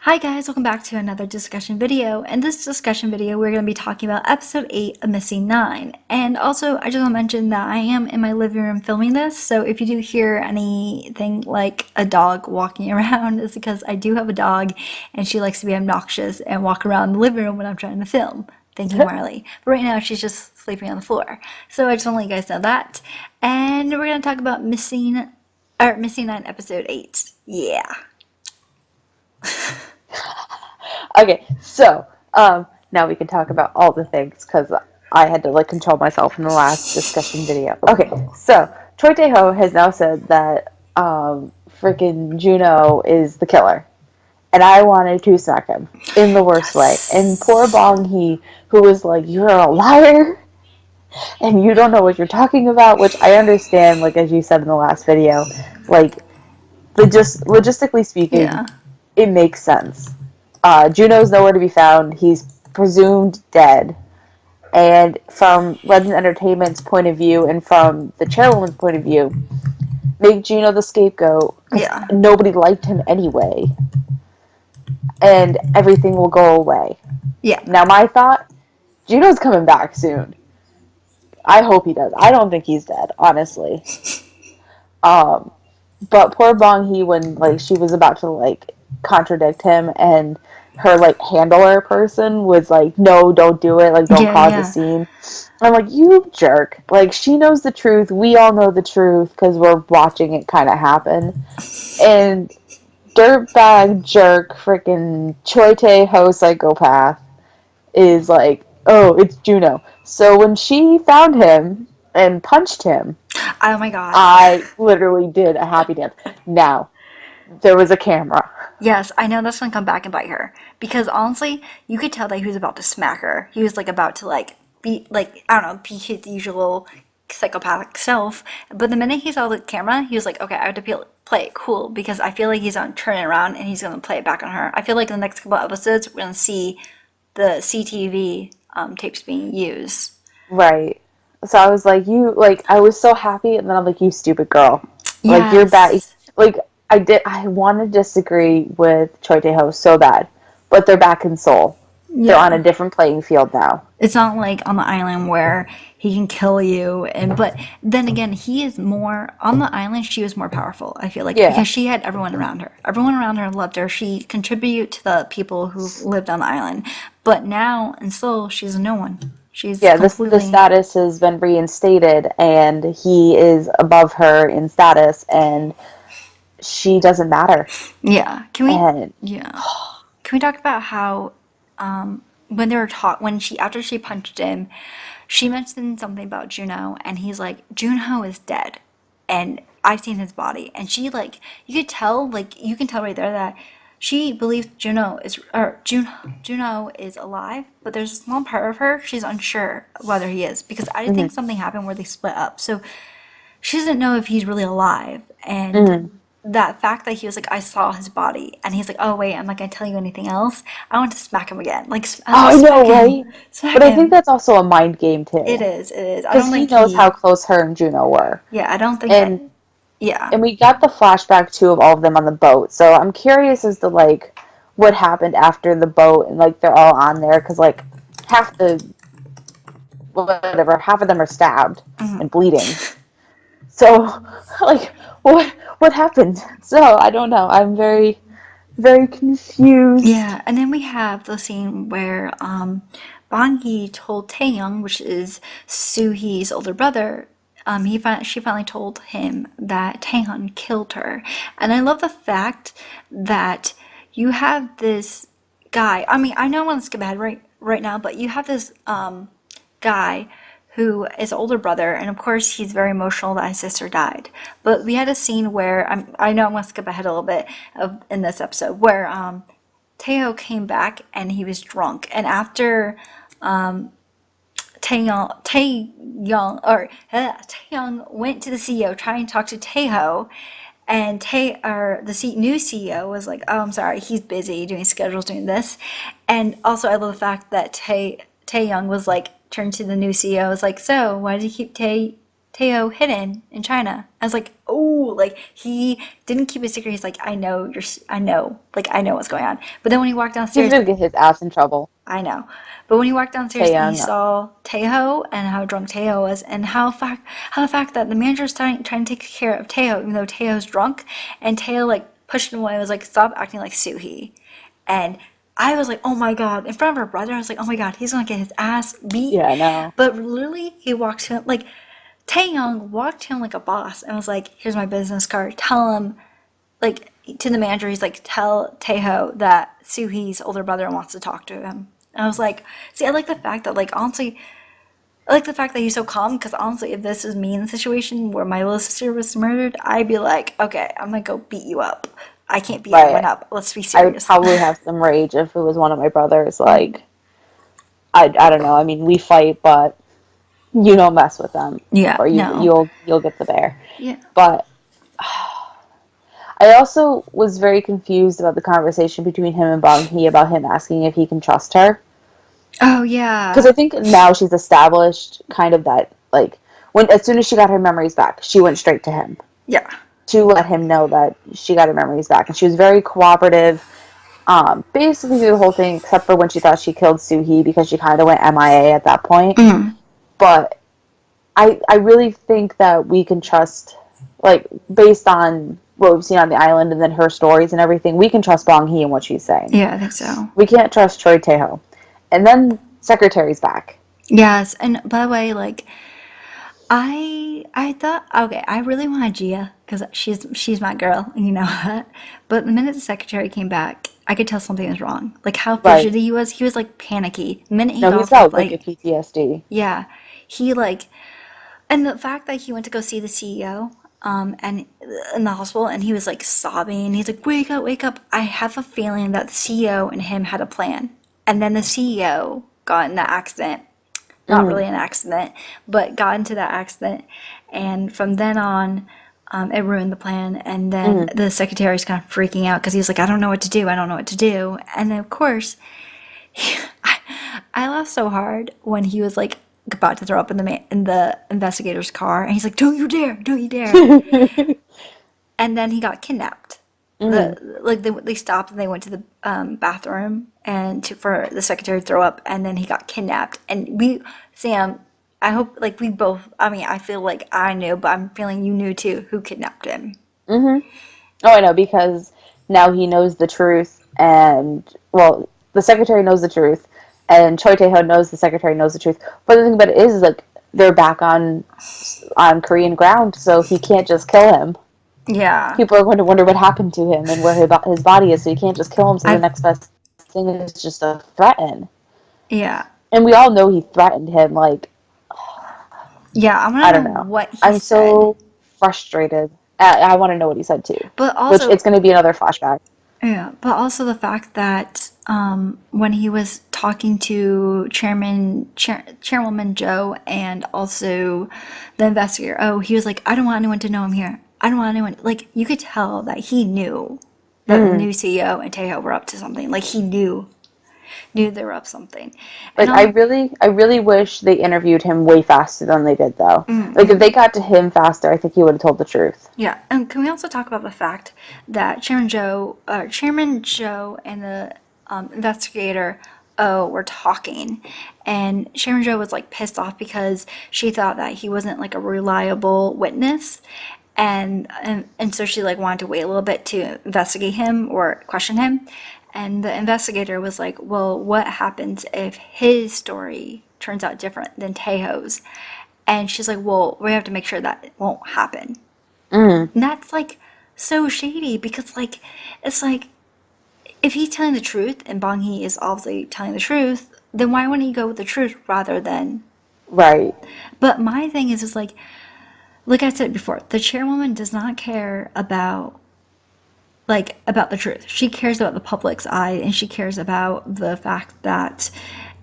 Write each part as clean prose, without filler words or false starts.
Hi guys, welcome back to another discussion video. In this discussion video, we're going to be talking about episode 8 of Missing 9. And also, I just want to mention that I am in my living room filming this, so if you do hear anything like a dog walking around, it's because I do have a dog and she likes to be obnoxious and walk around the living room when I'm trying to film. Thank you, Marley. But right now, she's just sleeping on the floor. So I just want to let you guys know that. And we're going to talk about Missing 9 episode 8. Yeah. Okay, so now we can talk about all the things because I had to control myself in the last discussion video. Okay, so Choi Tae-ho has now said that freaking Juno is the killer, and I wanted to smack him in the worst way. And poor Bong Hee, who was like, "You're a liar, and you don't know what you're talking about," which I understand. Like as you said in the last video, just logistically speaking, Yeah. it makes sense. Juno's nowhere to be found. He's presumed dead. And from Legend Entertainment's point of view and from the chairwoman's point of view, make Juno the scapegoat. Yeah. Nobody liked him anyway. And everything will go away. Yeah. Now my thought, Juno's coming back soon. I hope he does. I don't think he's dead, honestly. But poor Bong Hee, when she was about to contradict him, and her handler person was like, "No, don't do it. Don't cause a scene." I'm like, "You jerk!" She knows the truth. We all know the truth because we're watching it kind of happen. And dirtbag jerk, freaking Choi Tae-ho psychopath is like, "Oh, it's Juno." So when she found him and punched him, oh my god, I literally did a happy dance. Now, there was a camera. Yes, I know that's gonna come back and bite her. Because honestly, you could tell that he was about to smack her. He was about to be I don't know, be his usual psychopathic self. But the minute he saw the camera, he was like, okay, I have to play it cool because I feel like he's gonna turn it around and he's gonna play it back on her. I feel like in the next couple of episodes we're gonna see the CTV tapes being used. Right. So I was like, I was so happy, and then I'm like, you stupid girl. Yes. You're bad. I want to disagree with Choi Tae-ho so bad, but they're back in Seoul. Yeah. They're on a different playing field now. It's not like on the island where he can kill you, but then again, he is more on the island. She was more powerful, I feel like, because she had everyone around her. Everyone around her loved her. She contributed to the people who lived on the island. But now in Seoul, she's no one. She's the status has been reinstated, and he is above her in status, and she doesn't matter. Yeah. Can we talk about how when they were after she punched him, she mentioned something about Juno, and he's like, Juno is dead, and I've seen his body, and she you can tell right there that she believes Juno is alive, but there's a small part of her she's unsure whether he is, because I think something happened where they split up, so she doesn't know if he's really alive, and that fact that he was like, I saw his body, and he's like, oh wait, I'm not gonna tell you anything else. I want to smack him again. I know, right? But I think that's also a mind game too. It is. Because he knows how close her and Juno were. Yeah, I don't think. And we got the flashback too of all of them on the boat. So I'm curious as to what happened after the boat, and they're all on there because half of them are stabbed and bleeding. So what happened? So I don't know. I'm very, very confused. Yeah, and then we have the scene where Bong Hee told Taeyoung, which is Soo-hee's older brother, she finally told him that Taehyun killed her. And I love the fact that you have this guy. I mean, I know I want to skip ahead right now, but you have this guy who is older brother, and of course he's very emotional that his sister died. But we had a scene where I know I'm gonna skip ahead a little bit in this episode where Taeho came back and he was drunk, and after Taeyoung went to the CEO trying to talk to Taeho, and the new CEO was like, oh, I'm sorry, he's busy doing schedules, doing this. And also I love the fact that Taeyoung was turned to the new CEO, was like, so why did you keep Teo hidden in China. I was like, oh, like he didn't keep it secret. He's like, I know, like I know what's going on. But then when he walked He's downstairs, gonna get his ass in trouble. I know. But when he walked downstairs and he Taeyang. saw Taeho and how drunk Taeho was, and how the fact that the manager's trying to take care of Taeho, even though Taeho's drunk, and Taeho like pushed him away, was like, stop acting like Suhee. And I was like, oh my god, in front of her brother, I was like, oh my god, he's gonna get his ass beat. Yeah, no. But literally, he walked to him like Taeyong walked to him like a boss and was like, here's my business card. Tell him, like to the manager, he's like, tell Taeho that Suhee's older brother wants to talk to him. And I was like, see, I like the fact that, like, honestly, I like the fact that he's so calm because honestly, if this is me in the situation where my little sister was murdered, I'd be like, okay, I'm gonna go beat you up. I can't beat anyone Right. up. Let's be I would serious. probably have some rage if it was one of my brothers. Like, I don't know. I mean, we fight, but you don't mess with them, Yeah, or no. you'll get the bear. Yeah. But I also was very confused about the conversation between him and Bong Hee about him asking if he can trust her. Oh, Because yeah. I think now she's established kind of that, like, when as soon as she got her memories back, she went straight to him Yeah. to let him know that she got her memories back. And she was very cooperative, basically through the whole thing, except for when she thought she killed Suhee because she kind of went MIA at that point. Mm. But I really think that we can trust, like, based on what we've seen on the island and then her stories and everything, we can trust Bong Hee and what she's saying. Yeah, I think so. We can't trust Choi Tae-ho. And then Secretary's back. Yes, and by the way, like I thought, okay, I really wanted Gia because she's my girl, and you know that. But the minute the secretary came back, I could tell something was wrong. Like how Right. fidgety he was like panicky. The minute he No, got he's off the got wicked flight, PTSD. yeah, he like, and the fact that he went to go see the CEO, and in the hospital, and he was like sobbing. He's like, wake up! I have a feeling that the CEO and him had a plan, and then the CEO got in that accident, not Mm-hmm. really an accident, but got into that accident. And from then on, it ruined the plan. And then Mm-hmm. the secretary's kind of freaking out because he's like, I don't know what to do. I don't know what to do. And then, of course, I laughed so hard when he was like about to throw up in the investigator's car. And he's like, don't you dare. Don't you dare. And then he got kidnapped. Mm-hmm. They stopped and they went to the bathroom and for the secretary to throw up, and then he got kidnapped. And Sam, I hope like we both. I mean, I feel like I knew, but I'm feeling you knew too who kidnapped him. Mm-hmm. Oh, I know, because now he knows the truth, and, well, the secretary knows the truth, and Choi Tae-ho knows the secretary knows the truth. But the thing about it is, like, they're back on Korean ground, so he can't just kill him. Yeah, People are going to wonder what happened to him and where his body is, so you can't just kill him, so the I next best thing is just to threaten. yeah And we all know he threatened him, like, yeah. I I want to don't know know. what he I'm said, so frustrated. I want to know what he said, too. but Which, also it's going to be another flashback. yeah, but also the fact that when he was talking to Chairwoman Joe and also the investigator, oh, he was like, I don't want anyone to know I'm here. I don't want anyone. Like you could tell that he knew that the Mm. new CEO and Taeho were up to something. Like he knew they were up to something. And Like, I really wish they interviewed him way faster than they did, though. Like, if they got to him faster, I think he would have told the truth. yeah, and can we also talk about the fact that Chairman Joe and the investigator O were talking, and Chairman Joe was like pissed off because she thought that he wasn't like a reliable witness, and so she like wanted to wait a little bit to investigate him or question him, and the investigator was like, well, what happens if his story turns out different than Tejo's? And she's like, well, we have to make sure that it won't happen. Mm. And that's like so shady because like it's like if he's telling the truth and Bong Hee is obviously telling the truth, then why wouldn't he go with the truth rather than Right. but my thing is like I said before, the chairwoman does not care about about the truth. She cares about the public's eye and she cares about the fact that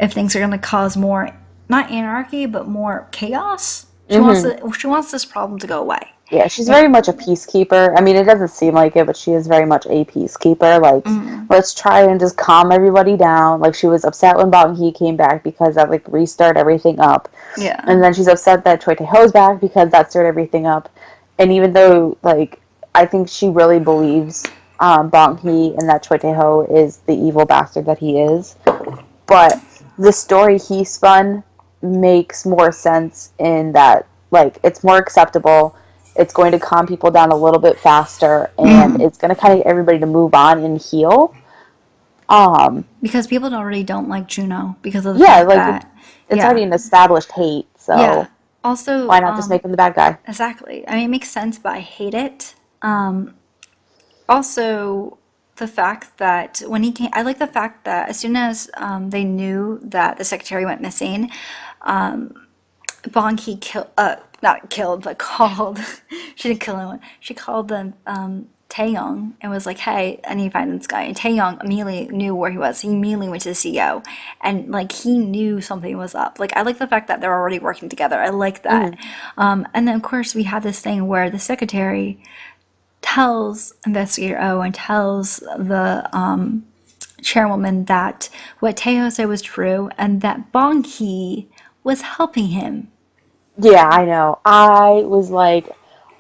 if things are gonna cause more not anarchy but more chaos, Mm-hmm. she wants this problem to go away. Yeah, she's very much a peacekeeper. I mean, it doesn't seem like it, but she is very much a peacekeeper. Like, Mm, let's try and just calm everybody down. Like, she was upset when Bong Hee came back because that, like, restarted everything up. yeah. And then she's upset that Choi Tae-ho's back because that stirred everything up. And even though, like, I think she really believes Bong Hee and that Choi Tae-ho is the evil bastard that he is. But the story he spun makes more sense in that, like, it's more acceptable, it's going to calm people down a little bit faster, and Mm. it's going to kind of get everybody to move on and heal. Because people already don't like Juno because of the Yeah, fact like that, it's already yeah, an established hate, yeah. so Also, why not just make him the bad guy? exactly. I mean, it makes sense, but I hate it. Also, the fact that when he came, I like the fact that as soon as they knew that the secretary went missing, Bong Hee killed, not killed, but called. She didn't kill anyone. She called them Taeyong and was like, "Hey, I need to find this guy." And Taeyong immediately knew where he was. He immediately went to the CEO, and like he knew something was up. Like I like the fact that they're already working together. I like that. Hmm. And then of course we have this thing where the secretary tells Investigator O and tells the chairwoman that what Taeho said was true and that Bong Hee was helping him. Yeah, I know. I was like,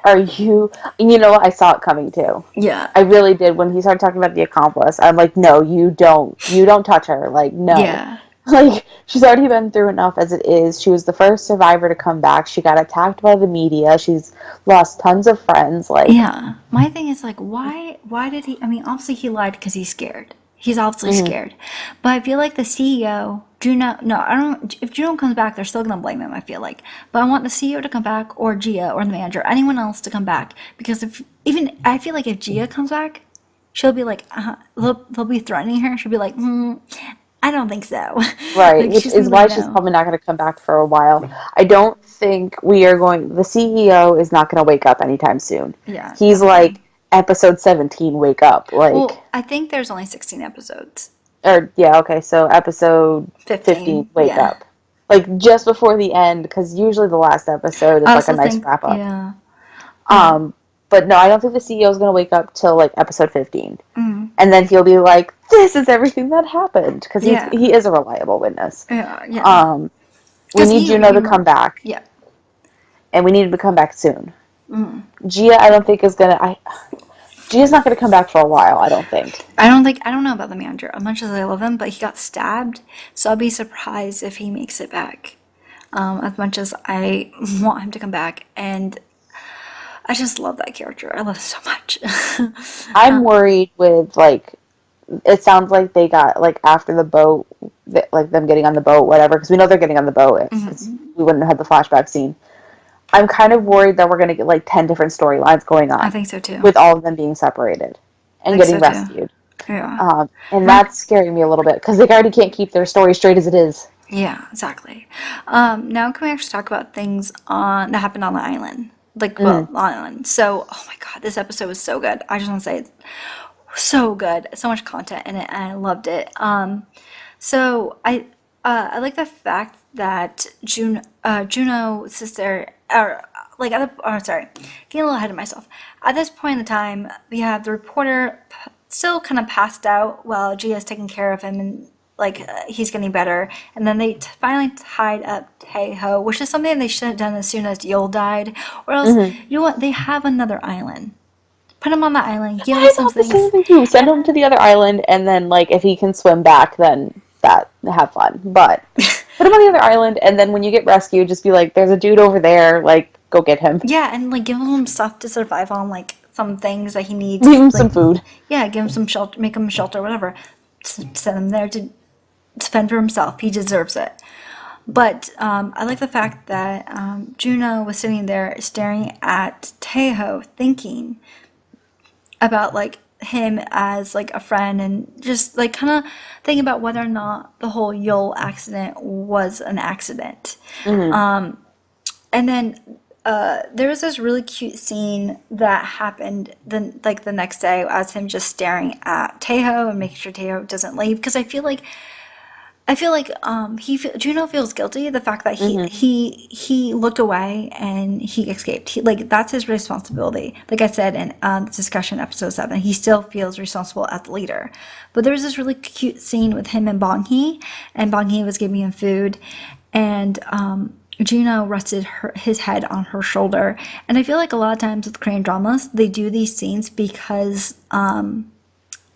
are you, and you know what? I saw it coming too. Yeah. I really did. When he started talking about the accomplice, I'm like, no, you don't touch her. Like, no. Yeah. Like, she's already been through enough as it is. She was the first survivor to come back. She got attacked by the media. She's lost tons of friends. Like, Yeah. My thing is like why did he, I mean obviously he lied because he's scared. He's obviously mhm. scared. But I feel like the CEO, Juno, no, I don't, if Juno comes back, they're still gonna blame him, I feel like. But I want the CEO to come back or Gia or the manager, anyone else to come back. Because if even I feel like if Gia comes back, she'll be like, they'll be threatening her. She'll be like, I don't think so. Right, Like which she's gonna is be like, why she's no. probably not going to come back for a while. I don't think we are going, the CEO is not going to wake up anytime soon. Yeah, He's definitely. like episode 17, wake up. Like, Well, I think there's only 16 episodes. or yeah, okay, so episode 15, 15, wake yeah. up. Like just before the end, because usually the last episode is I like a also nice think, wrap up. yeah. Um, but no, I don't think the CEO is going to wake up till like episode 15. Mm, And then he'll be like, this is everything that happened. Because yeah. he is a reliable witness. Yeah, yeah. Um, we Because need he Juno to come more, back. yeah. And we need him to come back soon. Gia, I don't think is going to... Gia's not going to come back for a while, I don't think. I don't know about the manager as much as I love him, but he got stabbed, so I'll be surprised if he makes it back. As much as I want him to come back, and I just love that character. I love it so much. I'm worried with, like, it sounds like they got, like, after the boat, like, them getting on the boat, whatever, because we know they're getting on the boat, because we wouldn't have had the flashback scene. I'm kind of worried that we're going to get, like, 10 different storylines going I on, think so too. with all of them being separated I and think getting so too. rescued. Yeah. And My that's scaring me a little bit, because they already can't keep their story straight as it is. Yeah, exactly. Now can we actually talk about things on that happened on the island? Like, well, Mm. on the island. So, oh my God, this episode was so good. I just want to say, so good. So much content in it, and I loved it. So I like the fact that Juno sister, or like, oh, sorry, getting a little ahead of myself. At this point in the time, we have the reporter still kind of passed out while Gia's taking care of him and like he's getting better. And then they finally tied up Taeho, which is something they should have done as soon as Yul died. Or else, Hmm. you know what? They have another island. Put him on the island, give him I some thought the same things, thing too. Send and him to then the other island, and then, like, if he can swim back, then that, have fun. But put him on the other island, and then when you get rescued, just be like, there's a dude over there, like, go get him. yeah, and like give him stuff to survive on, like some things that he Leave needs, him like some food. yeah, give him some shelter, make him a shelter, whatever. Send him there to fend for himself. He deserves it. But I like the fact that Juno was sitting there staring at Taeho, thinking about like him as like a friend and just like kind of thinking about whether or not the whole Yule accident was an accident. Hmm. And then there was this really cute scene that happened the next day as him just staring at Taeho and making sure Taeho doesn't leave because I feel like I feel like Juno feels guilty the fact that Hmm. he looked away and he escaped. Like that's his responsibility. Like I said in the discussion episode 7, he still feels responsible as the leader. But there was this really cute scene with him and Bong Hee was giving him food, and Juno rested his head on her shoulder. And I feel like a lot of times with Korean dramas, they do these scenes because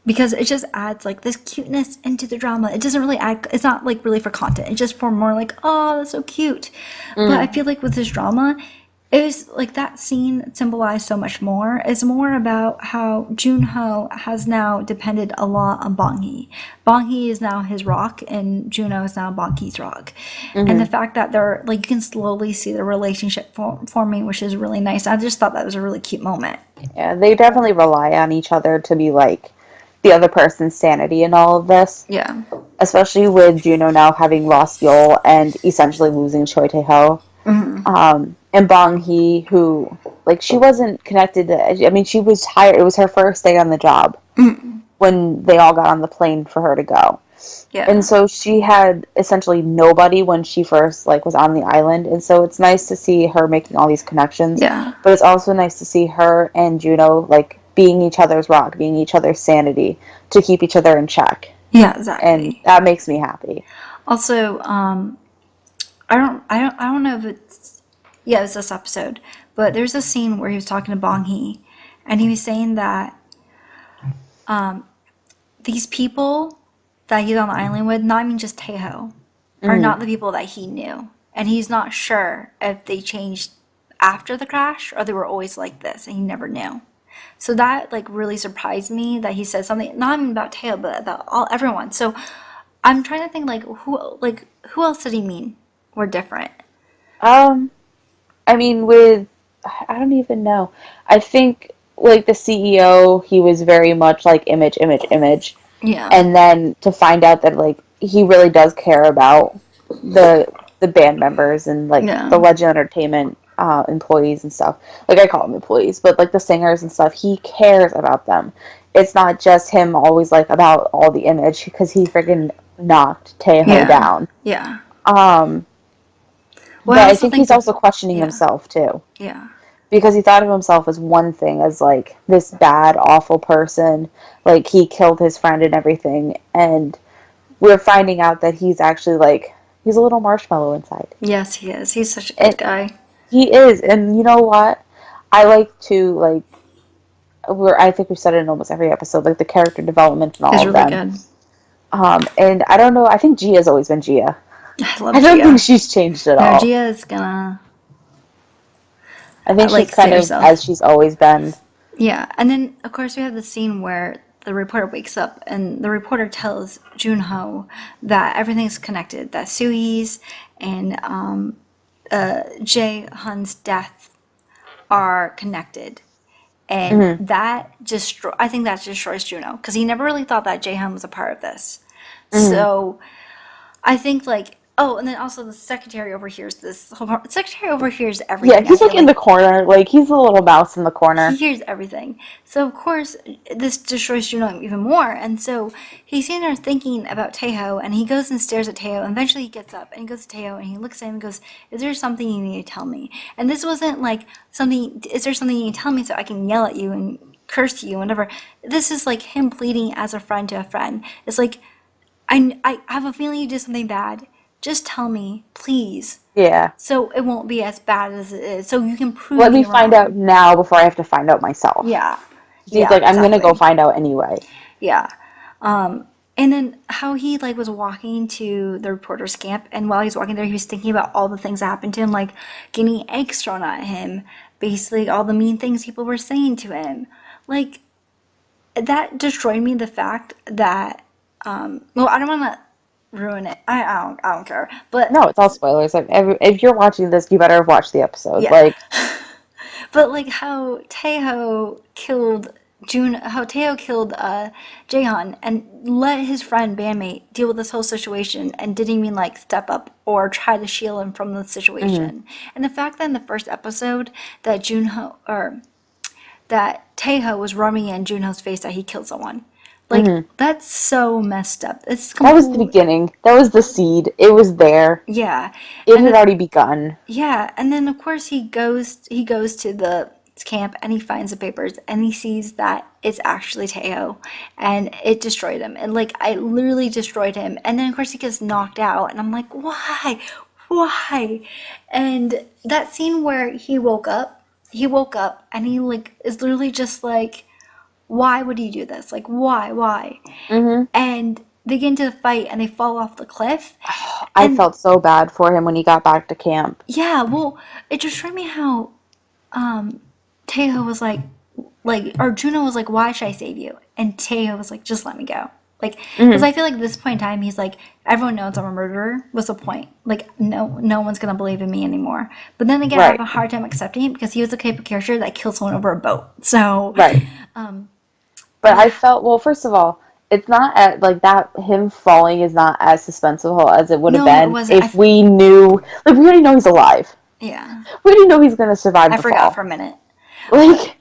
it just adds like this cuteness into the drama. It doesn't really add, it's not like really for content. It's just for more like, oh, that's so cute. But I feel like with this drama, it was like that scene symbolized so much more. It's more about how Junho has now depended a lot on Bong Hee. Bong Hee is now his rock, and Juno is now Bong Hee's rock. And the fact that they're like, you can slowly see the relationship forming, which is really nice. I just thought that was a really cute moment. Yeah, they definitely rely on each other to be like the other person's sanity in all of this. Yeah. Especially with Juno now having lost Yol and essentially losing Choi Tae-ho. And Bong Hee, who, like, she wasn't connected to, I mean, she was hired, it was her first day on the job when they all got on the plane for her to go. Yeah. And so she had essentially nobody when she first, like, was on the island. And so it's nice to see her making all these connections. Yeah. But it's also nice to see her and Juno, like, being each other's rock, being each other's sanity to keep each other in check. Yeah, exactly. And that makes me happy. Also, I don't know if it's, yeah, it was this episode, but there's a scene where he was talking to Bong Hee, and he was saying that these people that he's on the island with, not even just Taeho, are not the people that he knew, and he's not sure if they changed after the crash or they were always like this, and he never knew. So that like really surprised me that he said something not even about Taeho, but about everyone. So I'm trying to think like who else did he mean were different? I mean, I don't even know. I think, like, the CEO, he was very much, like, image, image, image. Yeah. And then to find out that, like, he really does care about the band members and, like, Yeah. the Legend Entertainment employees and stuff. Like, I call them employees, but, like, the singers and stuff, he cares about them. It's not just him always, like, about all the image, because he freaking knocked Taeho down. Yeah. But I think he's also questioning himself, too. Yeah. Because he thought of himself as one thing, as, like, this bad, awful person. Like, he killed his friend and everything. And we're finding out that he's actually, like, he's a little marshmallow inside. Yes, he is. He's such a good guy. He is. And you know what? I like to, like, I think we've said it in almost every episode, like, the character development and all It's of really them. good. And I don't know, I think Gia's always been Gia. I love I don't Gia. think she's changed at No, all. Gia is gonna I think like she's kind say of herself. as she's always been. Yeah, and then of course we have the scene where the reporter wakes up and the reporter tells Junho that everything's connected, that Sui's and Jae Hun's death are connected. And that I think that destroys Juno because he never really thought that Jae Hun was a part of this. So I think like, oh, and then also the secretary overhears this whole part. The secretary overhears everything. Yeah, he's I like feel in the corner, like he's a little mouse in the corner. he hears everything. So of course this destroys Juno even more. And so he's sitting there thinking about Taeho, and he goes and stares at Taeho, and eventually he gets up and he goes to Taeho and he looks at him and goes, "Is there something you need to tell me?" And this wasn't like something. Is there something you need to tell me so I can yell at you and curse you and whatever? This is like him pleading as a friend to a friend. It's like I have a feeling you did something bad. Just tell me, please. Yeah. So it won't be as bad as it is. So you can prove Let me me find wrong. out now before I have to find out myself. Yeah. He's Yeah, like, I'm gonna go exactly. find out anyway. Yeah. And then how he like was walking to the reporter's camp, and while he was walking there, he was thinking about all the things that happened to him, like getting eggs thrown at him, basically all the mean things people were saying to him. Like that destroyed me. The fact that, well, I don't want to ruin it. I don't care. But No, it's all spoilers. Like, if you're watching this, you better have watched the episode. yeah. Like, But like how Taeho killed Jaehan and let his friend bandmate deal with this whole situation and didn't even like step up or try to shield him from the situation. And the fact that in the first episode that Taeho was rubbing in Junho's face that he killed someone. Like, that's so messed up. It's That was the complete. beginning. That was the seed. It was there. Yeah. It And had then, already begun. yeah, and then of course he goes to the camp and he finds the papers and he sees that it's actually Teo and it destroyed him. And like I literally destroyed him. And then of course he gets knocked out and I'm like, "Why? Why?" And that scene where he woke up and he like is literally just like, "Why would he do this? Like why? Why?" Hmm. And they get into the fight and they fall off the cliff. I And felt so bad for him when he got back to camp. yeah, well, it just showed me how um Teo was like or Juno was like, "Why should I save you?" And Teo was like, "Just let me go." Like, because Hmm. I feel like at this point in time, he's like, everyone knows I'm a murderer. What's the point? Like, no one's gonna believe in me anymore. But then again, I have Right. a hard time accepting it because he was the type of character that killed someone over a boat. So, Right. um, But yeah, I felt, well, first of all, it's not at, like, that, him falling is not as suspenseful as it would have no, it been wasn't. if we knew, like, we already know he's alive. Yeah, We already know he's going to survive I the forgot for fall. a minute. But Like,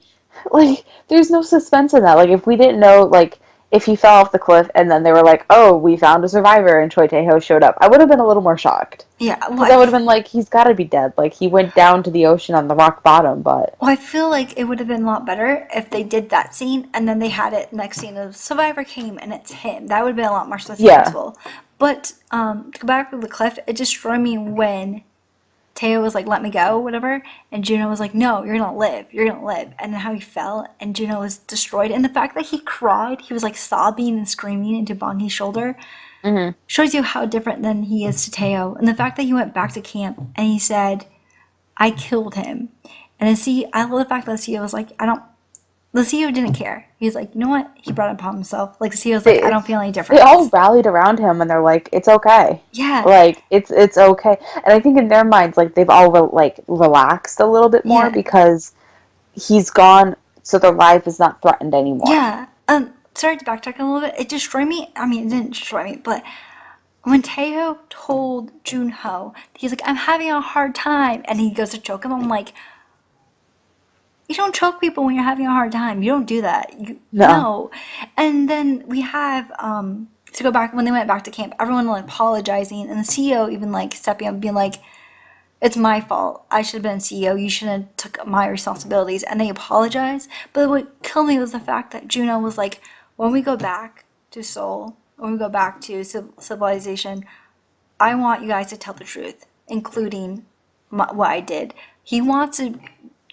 like, there's no suspense in that. Like, if we didn't know, like, if he fell off the cliff and then they were like, oh, we found a survivor and Choi Tae-ho showed up, I would have been a little more shocked. yeah, well, Because I would have been like, he's got to be dead. Like, he went down to the ocean on the rock bottom, but I feel like it would have been a lot better if they did that scene and then they had it next scene of Survivor came and it's him. That would have been a lot more yeah. suspenseful. But to go back to the cliff, it destroyed me when Teo was like, "Let me go," whatever, and Juno was like, "No, you're gonna live. You're gonna live." And then how he fell and Juno was destroyed, and the fact that he cried, he was like sobbing and screaming into Bongi's shoulder, Hmm. shows you how different than he is to Teo. And the fact that he went back to camp and he said, "I killed him." And then see, I love the fact that the CEO was like, I don't. The CEO didn't care. He's like, you know what? He brought it upon himself. Like the CEO's like, I They, don't feel any they all difference. rallied around him and they're like, it's okay. Yeah. Like, it's okay. And I think in their minds, like, they've all, like, relaxed a little bit more Yeah. because he's gone, so their life is not threatened anymore. Yeah. Sorry to backtrack a little bit. It destroyed me. I mean, it didn't destroy me, but when Taeho told Junho, he's like, I'm having a hard time, and he goes to choke him, I'm like, you don't choke people when you're having a hard time. You don't do that. You No. no. And then we have to go back when they went back to camp, everyone like apologizing, and the CEO even like stepping up and being like, it's my fault. I should have been CEO. You shouldn't have took my responsibilities. And they apologized. But what killed me was the fact that Juno was like, when we go back to Seoul, when we go back to civilization, I want you guys to tell the truth, including what I did. He wants to,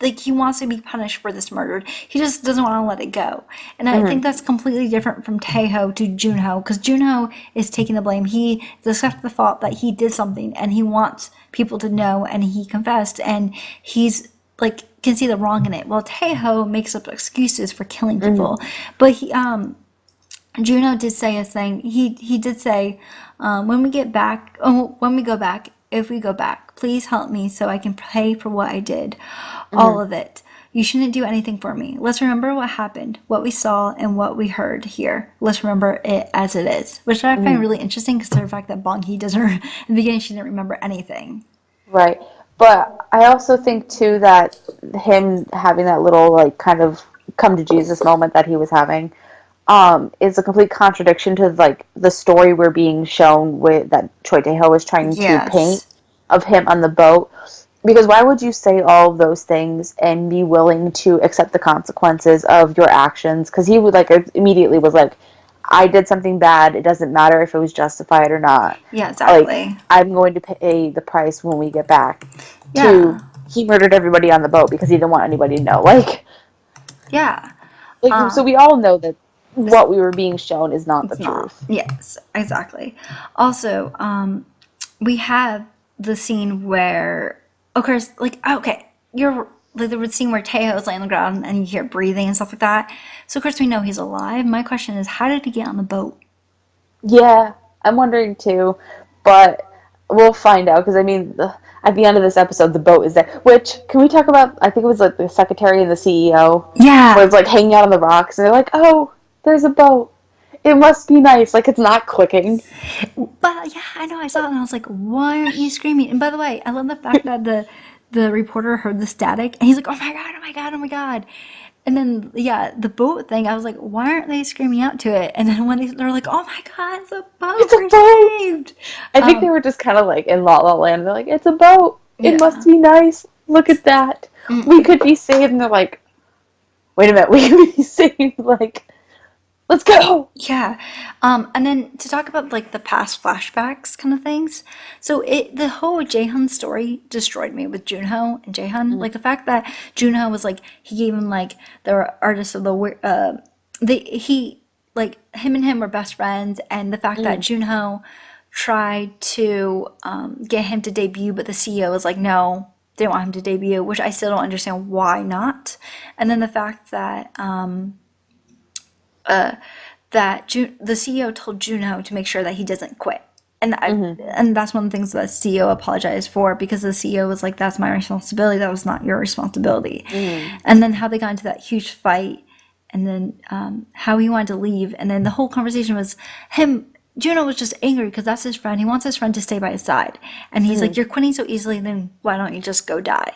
like, he wants to be punished for this murder. He just doesn't want to let it go. And I Hmm. think that's completely different from Taeho to Junho, because Junho is taking the blame. He accepts the fault that he did something, and he wants people to know, and he confessed, and he's like can see the wrong in it. Well, Taeho makes up excuses for killing Hmm. people, but Juno did say a thing. He did say, when we get back, oh, when we go back, if we go back, please help me so I can pay for what I did, Hmm. all of it. You shouldn't do anything for me. Let's remember what happened, what we saw, and what we heard here. Let's remember it as it is, which I find Hmm. really interesting, considering the fact that Bonghi doesn't. In the beginning, she didn't remember anything. Right. But I also think, too, that him having that little, like, kind of come to Jesus moment that he was having is a complete contradiction to, like, the story we're being shown with that Choi Tae-ho is trying to paint Yes. of him on the boat. Because why would you say all of those things and be willing to accept the consequences of your actions? Because he would, like, immediately was like, I did something bad. It doesn't matter if it was justified or not. Yeah, Like, exactly. I'm going to pay the price when we get back. To Yeah. he murdered everybody on the boat because he didn't want anybody to know. Yeah. So we Um, all know that what we were being shown is not the it's not. truth. Yes, exactly. Also, we have the scene where, of course, like, okay, you're like the scene where Tejo's laying on the ground and you hear breathing and stuff like that. So, of course, we know he's alive. My question is, how did he get on the boat? Yeah, I'm wondering too, but we'll find out because I mean, at the end of this episode, the boat is there. Which can we talk about? I think it was like the secretary and the CEO, where Yeah, it's like hanging out on the rocks, and they're like, "Oh, there's a boat. It must be nice." Like it's not clicking. but yeah, I know. I saw it and I was like, "Why aren't you screaming?" And by the way, I love the fact that the reporter heard the static and he's like, "Oh my god! Oh my god! Oh my god!" And then, yeah, the boat thing, I was like, why aren't they screaming out to it? And then when they're like, oh my God, it's a boat, It's a we're boat. saved. I think they were just kind of like in La La Land. They're like, it's a boat. It must Yeah. be nice. Look at that. We Mm-mm. could be saved. And they're like, wait a minute. We could be saved. Like, let's go. Yeah. And then to talk about like the past flashbacks kind of things. So the whole Jaehyun story destroyed me with Junho and Jaehyun. Mm, Like the fact that Junho was like he gave him like the artist of the he like him and him were best friends, and the fact that mm, Junho tried to get him to debut, but the CEO was like no. They didn't want him to debut, which I still don't understand why not. And then the fact that the CEO told Juno to make sure that he doesn't quit. mm, And that's one of the things that the CEO apologized for, because the CEO was like, "That's my responsibility. That was not your responsibility." mm. And then how they got into that huge fight, and then how he wanted to leave, and then the whole conversation was him. Juno was just angry because that's his friend. He wants his friend to stay by his side, and he's like, Mm. "You're quitting so easily. Then why don't you just go die?"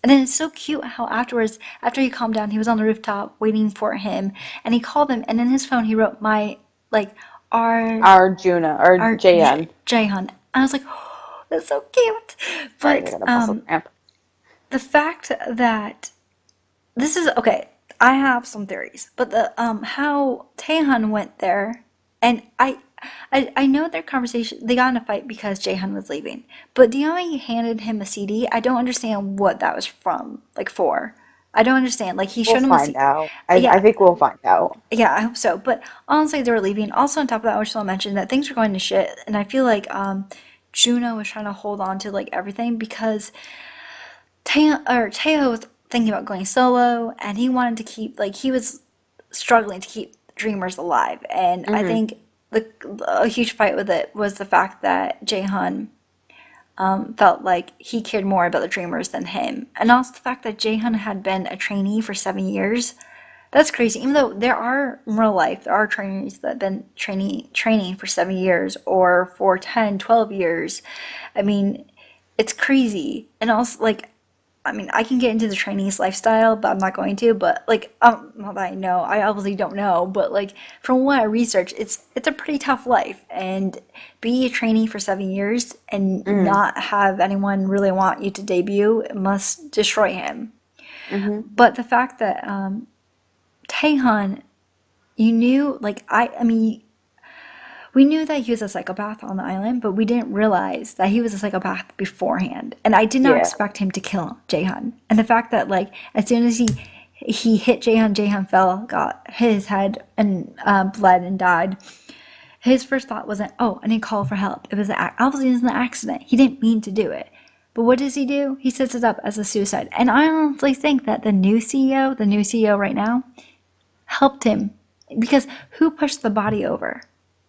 And then it's so cute how afterwards, after he calmed down, he was on the rooftop waiting for him, and he called him, and in his phone he wrote my like our Arjuna or our JN. Jaehyun. I was like, oh, that's so cute. Sorry, I But got a muscle cramp. the fact that this is okay, I have some theories, but the how Taehyun went there, and I know their conversation. They got in a fight because Jaehyun was leaving, but Deami handed him a CD. I don't understand what that was from, like for. I don't understand. Like he We'll showed him a find CD. out. I Yeah, think we'll find out. yeah, I hope so. But honestly, they were leaving. Also, on top of that, I just want to mention that things were going to shit, and I feel like Juno was trying to hold on to like everything because Teo was thinking about going solo, and he wanted to keep like he was struggling to keep Dreamers alive. And I Hmm. think a huge fight with it was the fact that Jaehyun felt like he cared more about the Dreamers than him, and also the fact that Jaehyun had been a trainee for 7 years. That's crazy. Even though there are in real life, there are trainees that have been training for 7 years or for 10, 12 years. I mean, it's crazy. And also, like, I mean, I can get into the trainees lifestyle, but I'm not going to. But like, not that I know, I obviously don't know. But like, from what I researched, it's a pretty tough life, and be a trainee for 7 years and Hmm. not have anyone really want you to debut, it must destroy him. Hmm. But the fact that Taehan, you knew, like, I mean, we knew that he was a psychopath on the island, but we didn't realize that he was a psychopath beforehand. And I did not Yeah. expect him to kill Jaehan. And the fact that, like, as soon as he hit Jaehan, Jaehan fell, got hit his head, and bled and died. His first thought wasn't, "Oh, I need to call for help." It was obviously it was an accident. He didn't mean to do it. But what does he do? He sets it up as a suicide. And I honestly think that the new CEO right now, helped him, because who pushed the body over?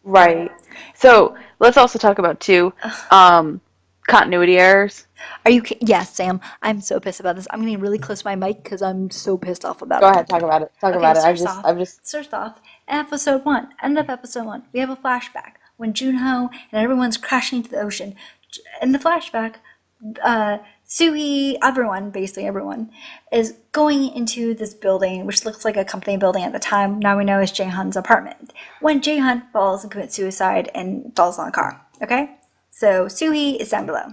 Right. So let's also talk about too, um, continuity errors. Are you? Yes, Sam. I'm so pissed about this. I'm getting really close to my mic because I'm so pissed off about Go it. ahead, talk about it. Talk Okay, about it. first I've just. off, episode one, end of episode one, we have a flashback when Junho and everyone's crashing into the ocean. In the flashback, Suhi, everyone, basically everyone, is going into this building, which looks like a company building at the time. Now we know is Jaehan's apartment. When Jaehan falls and commits suicide and falls on a car. Okay? So Suhi is down below.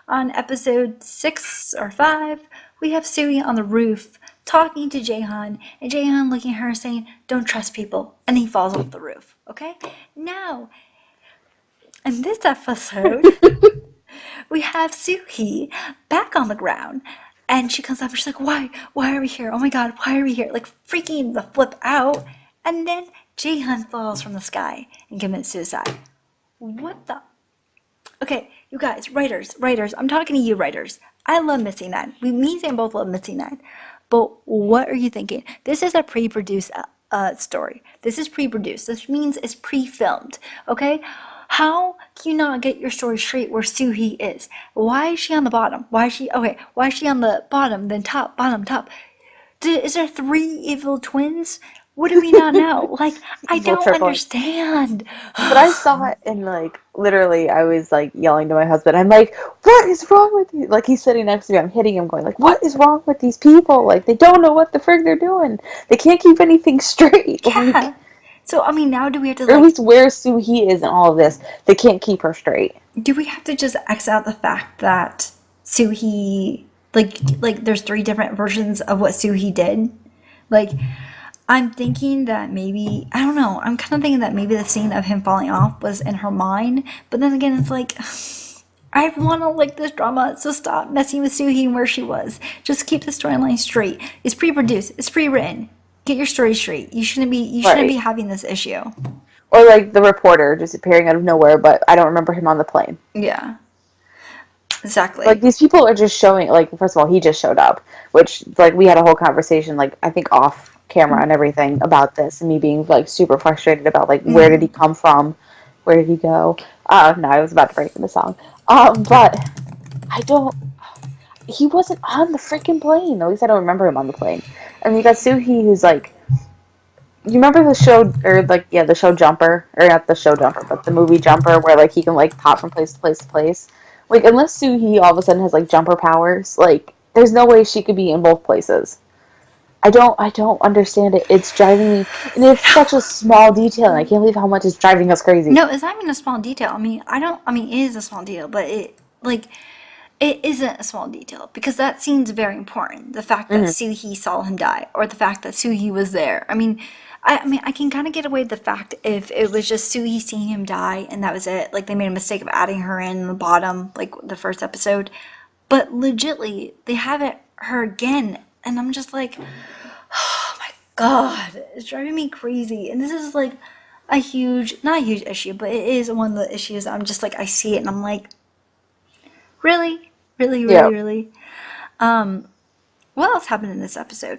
On episode 6 or 5, we have Suhi on the roof talking to Jaehan, and Jaehan looking at her saying, "Don't trust people," and he falls off the roof. Okay? Now, in this episode, we have Suki back on the ground, and she comes up and she's like, why are we here? Oh my god, why are we here? Like freaking the flip out. And then Jaehyun falls from the sky and commits suicide. What the? Okay, you guys, writers, I'm talking to you, writers. I love Missy Nine. Me and Sam both love Missy Nine. But what are you thinking? This is a pre-produced story. This is pre-produced. This means it's pre-filmed. Okay? How can you not get your story straight where Suhi is? Why is she on the bottom? Why is she on the bottom, then top, bottom, top? Is there 3 evil twins? What do we not know? Like, I Evil don't triple. understand. But I saw it and like literally I was like yelling to my husband. I'm like, "What is wrong with you?" Like he's sitting next to me. I'm hitting him going like, "What is wrong with these people? Like they don't know what the frig they're doing. They can't keep anything straight." Like Yeah. So, I mean, now do we have to, or at like, least where Suhee is in all of this. They can't keep her straight. do we have to just X out the fact that Suhee, like, there's three different versions of what Suhee did? Like, I'm thinking that maybe, I don't know, I'm kind of thinking that maybe the scene of him falling off was in her mind, but then again, it's like, I want to like this drama, so stop messing with Suhee and where she was. Just keep the storyline straight. It's pre-produced, it's pre-written. Get your story straight. You shouldn't be Right. having this issue. Or like the reporter just appearing out of nowhere, but I don't remember him on the plane. Yeah, Like exactly. these people are just showing like first of all he just showed up, which like we had a whole conversation like I think off camera and everything about this and me being like super frustrated about like where did he come from, where did he go. No, I was about to break into song. But I don't, he wasn't on the freaking plane. At least I don't remember him on the plane. And you got Suhi who's like, you remember the show, or like, yeah, the show Jumper, or not the show Jumper, but the movie Jumper, where like he can like pop from place to place to place. Like, unless Suhi all of a sudden has like jumper powers, like, there's no way she could be in both places. I don't understand it. It's driving me, and it's such a small detail, and I can't believe how much it's driving us crazy. No, it's not even a small detail. I mean, I don't. I mean, it is a small detail, but it isn't a small detail because that scene's very important. The fact that Mm-hmm. Suhee saw him die, or the fact that Suhee was there. I mean, I can kind of get away with the fact if it was just Suhee seeing him die and that was it. Like they made a mistake of adding her in the bottom, like the first episode. But legitly, they have it her again, and I'm just like, oh my god, it's driving me crazy. And this is like a huge, not a huge issue, but it is one of the issues. I'm just like, I see it and I'm like, really, really, really, Yeah. really. What else happened in this episode?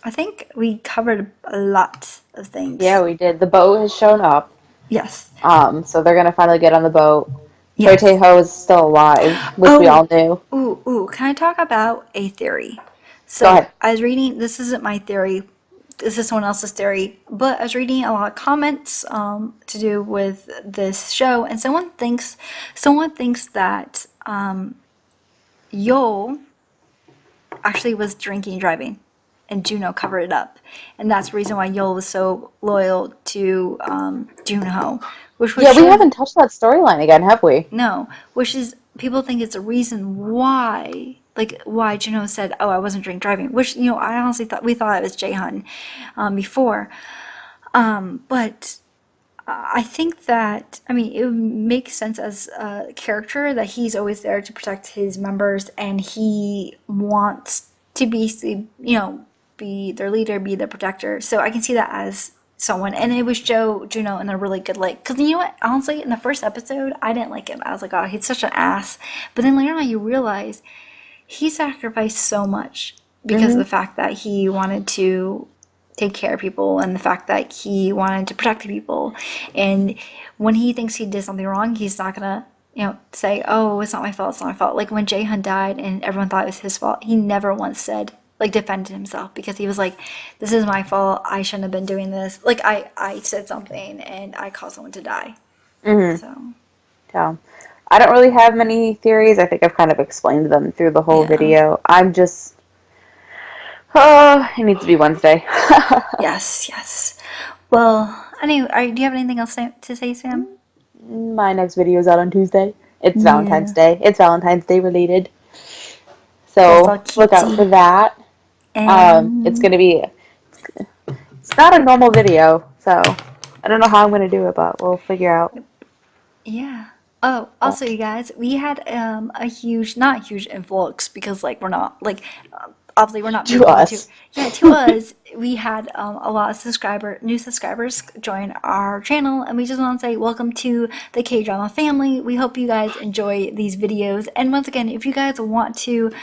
I think we covered a lot of things. Yeah, we did. The boat has shown up. Yes, So they're gonna finally get on the boat. Choi yes. Tae-ho is still alive, which we Oh, all knew. ooh. Can I talk about a theory? Go So ahead. I was reading. This isn't my theory. This is someone else's theory. But I was reading a lot of comments to do with this show, and someone thinks that Yo actually was drinking and driving, and Juno covered it up, and that's the reason why Yo was so loyal to Junho, which would Yeah, we show haven't touched that storyline again, have we? no, which is people think it's a reason why, like why Juno said, "Oh, I wasn't drink driving," which I honestly thought we thought it was Jaehyun before, but I think that I mean it would make sense as a character that he's always there to protect his members and he wants to be their leader, be their protector. So I can see that as someone, and it was Joe Juno in a really good light. Because you know what, honestly, in the first episode, I didn't like him. I was like, oh, he's such an ass. But then later on, you realize he sacrificed so much because of Mm-hmm. the fact that he wanted to take care of people and the fact that he wanted to protect people. And when he thinks he did something wrong, he's not gonna, say, "Oh, it's not my fault. It's not my fault." Like when Jaehyun died and everyone thought it was his fault, he never once said like defended himself because he was like, "This is my fault. I shouldn't have been doing this. Like I said something and I caused someone to die." Mm-hmm. So Yeah. I don't really have many theories. I think I've kind of explained them through the whole yeah, video. I'm just, oh, it needs to be Wednesday. yes, yes. Well, anyway, do you have anything else to say, Sam? My next video is out on Tuesday. It's Valentine's Yeah. Day. It's Valentine's Day related. Yeah, it's all So look out for cutesy. that. It's And gonna be, it's not a normal video, so I don't know how I'm gonna do it, but we'll figure out. yeah. Oh, But also, you guys, we had a huge, not huge influx because, like, we're not, like, obviously, we're not to people into, us. yeah, to us, we had a lot of new subscribers join our channel, and we just want to say welcome to the K drama family. We hope you guys enjoy these videos. And once again, if you guys want to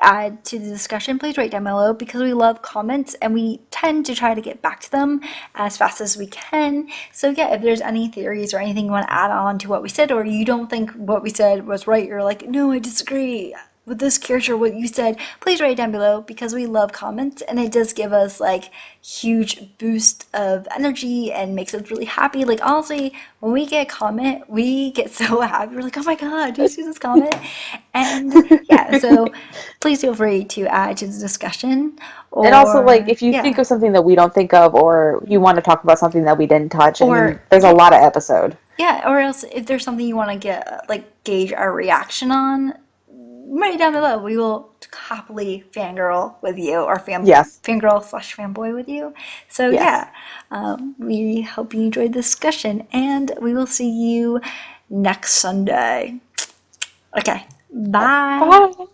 add to the discussion, please write down below because we love comments and we tend to try to get back to them as fast as we can. So yeah, if there's any theories or anything you want to add on to what we said, or you don't think what we said was right, you're like, no, I disagree. with this character, what you said, please write it down below because we love comments and it does give us like huge boost of energy and makes us really happy. Like honestly, when we get a comment, we get so happy. We're like, oh my god, do you see this comment? And yeah, so please feel free to add to the discussion. And also, like, Or if you think yeah, of something that we don't think of, or you want to talk about something that we didn't touch, I mean, or there's a lot of episode. yeah, or else if there's something you want to get like gauge our reaction on, write it down below. We will happily fangirl with you or Yes. fangirl slash fanboy with you. So Yes. yeah, we hope you enjoyed this discussion and we will see you next Sunday. Okay, bye. Bye.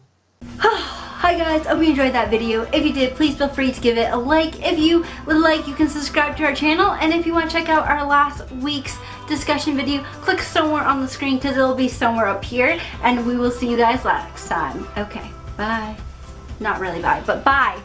Hi guys, hope you enjoyed that video. If you did, please feel free to give it a like. If you would like, you can subscribe to our channel. And if you want to check out our last week's discussion video, click somewhere on the screen because it'll be somewhere up here. And we will see you guys next time. Okay, bye. Not really bye, but bye.